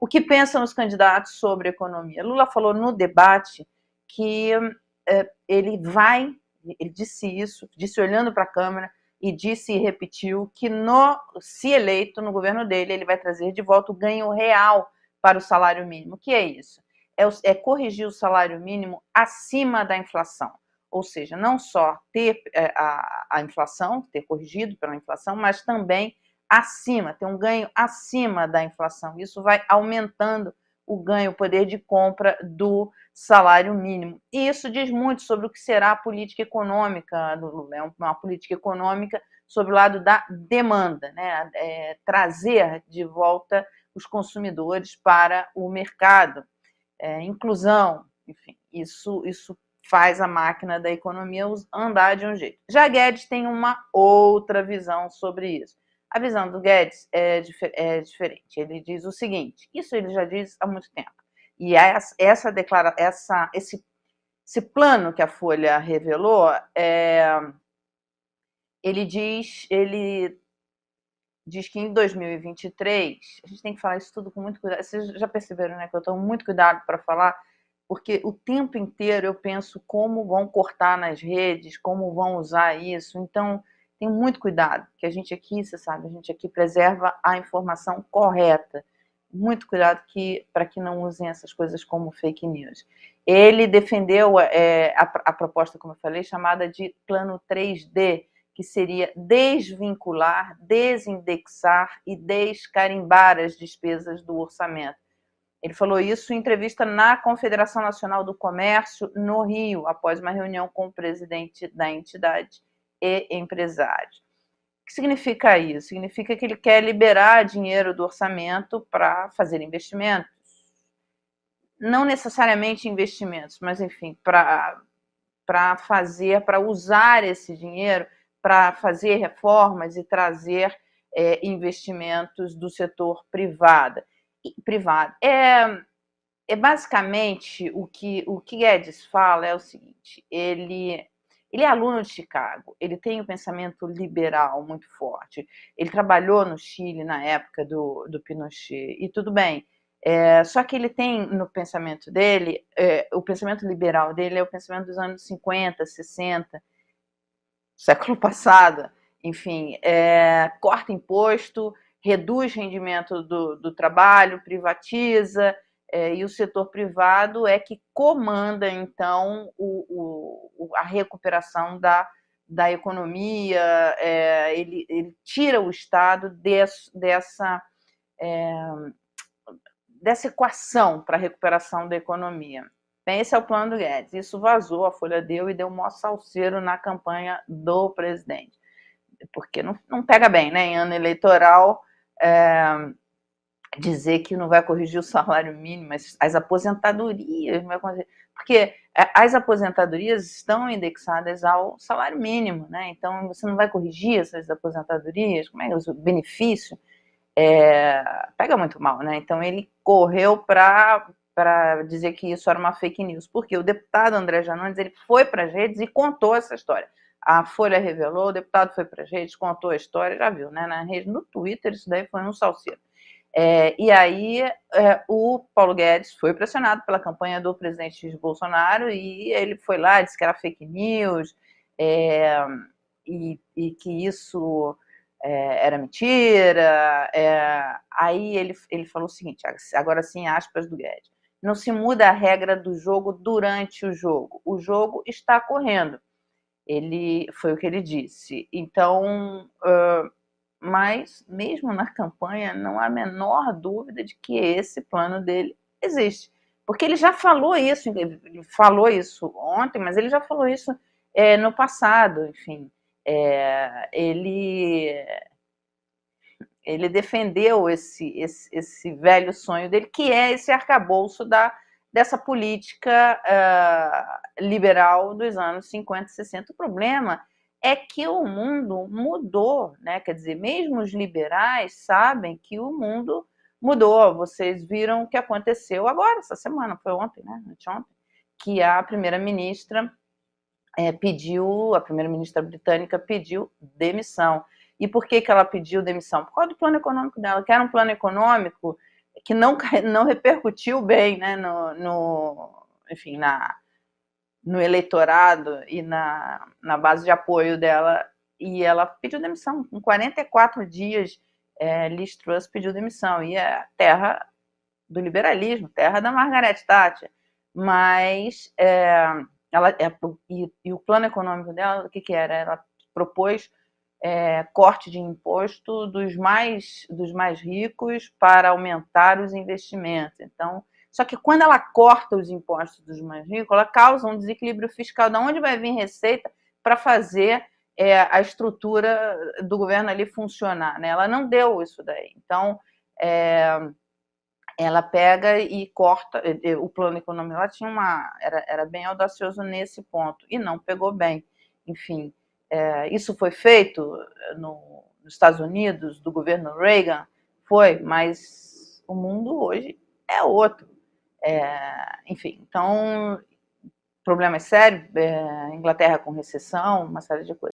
o que pensam os candidatos sobre economia. Lula falou no debate que ele disse isso, disse olhando para a Câmara, e disse e repetiu que, se eleito no governo dele, ele vai trazer de volta o ganho real para o salário mínimo. O que é isso? É corrigir o salário mínimo acima da inflação. Ou seja, não só ter a inflação, ter corrigido pela inflação, mas também acima, ter um ganho acima da inflação. Isso vai aumentando o ganho, o poder de compra do salário mínimo. E isso diz muito sobre o que será a política econômica do Lula. É uma política econômica sobre o lado da demanda, né? Trazer de volta os consumidores para o mercado. Inclusão, enfim, isso faz a máquina da economia andar de um jeito. Já Guedes tem uma outra visão sobre isso. A visão do Guedes é diferente. Ele diz o seguinte, isso ele já diz há muito tempo, e esse plano que a Folha revelou, ele diz que em 2023, a gente tem que falar isso tudo com muito cuidado. Vocês já perceberam, né, que eu tomo muito cuidado para falar, porque o tempo inteiro eu penso como vão cortar nas redes, como vão usar isso. Então, tem muito cuidado, que a gente aqui, você sabe, a gente aqui preserva a informação correta. Muito cuidado para que não usem essas coisas como fake news. Ele defendeu a proposta, como eu falei, chamada de Plano 3D, que seria desvincular, desindexar e descarimbar as despesas do orçamento. Ele falou isso em entrevista na Confederação Nacional do Comércio, no Rio, após uma reunião com o presidente da entidade e empresários. O que significa isso? Significa que ele quer liberar dinheiro do orçamento para fazer investimentos. Não necessariamente investimentos, mas, enfim, para usar esse dinheiro para fazer reformas e trazer investimentos do setor privado. Basicamente, o que Guedes fala é o seguinte, ele é aluno de Chicago, ele tem um pensamento liberal muito forte, ele trabalhou no Chile na época do Pinochet, e tudo bem, só que ele tem no pensamento dele, o pensamento liberal dele é o pensamento dos anos 50, 60, século passado, enfim, corta imposto, reduz rendimento do trabalho, privatiza, e o setor privado é que comanda, então, a recuperação da economia, ele tira o Estado dessa equação para a recuperação da economia. Bem, esse é o plano do Guedes. Isso vazou, a Folha deu e deu um maior salseiro na campanha do presidente. Porque não pega bem, né? Em ano eleitoral, dizer que não vai corrigir o salário mínimo, mas as aposentadorias não vai corrigir. Porque as aposentadorias estão indexadas ao salário mínimo, né? Então, você não vai corrigir essas aposentadorias? Como é o benefício? Pega muito mal, né? Então, ele correu para dizer que isso era uma fake news, porque o deputado André Janones, ele foi para as redes e contou essa história. A Folha revelou, o deputado foi para as redes, contou a história, já viu, né? Na rede, no Twitter, isso daí foi um salseiro. E aí o Paulo Guedes foi pressionado pela campanha do presidente Bolsonaro e ele foi lá, disse que era fake news, e que isso era mentira. Aí ele falou o seguinte, agora sim, aspas do Guedes: não se muda a regra do jogo durante o jogo está correndo. Foi o que ele disse. Então, mas mesmo na campanha não há a menor dúvida de que esse plano dele existe, porque ele já falou isso, ele falou isso ontem, mas ele já falou isso no passado, enfim, ele defendeu esse velho sonho dele, que é esse arcabouço dessa política liberal dos anos 50 e 60. O problema é que o mundo mudou, né? Quer dizer, mesmo os liberais sabem que o mundo mudou. Vocês viram o que aconteceu agora, essa semana, foi ontem, né? Anteontem, que a primeira-ministra a primeira-ministra britânica pediu demissão. E por que ela pediu demissão? Por causa do plano econômico dela, que era um plano econômico que não repercutiu bem, né, enfim, no eleitorado e na base de apoio dela, e ela pediu demissão. Com 44 dias, Liz Truss pediu demissão, e é a terra do liberalismo, terra da Margaret Thatcher, mas e o plano econômico dela, o que era? Ela propôs corte de imposto dos mais ricos para aumentar os investimentos. Então, só que quando ela corta os impostos dos mais ricos, ela causa um desequilíbrio fiscal. De onde vai vir receita para fazer a estrutura do governo ali funcionar, né? Ela não deu isso daí. Então, ela pega e corta. O plano econômico ela tinha era bem audacioso nesse ponto e não pegou bem. Enfim, isso foi feito nos Estados Unidos, do governo Reagan, foi, mas o mundo hoje é outro. Enfim, então, problemas sérios, Inglaterra com recessão, uma série de coisas.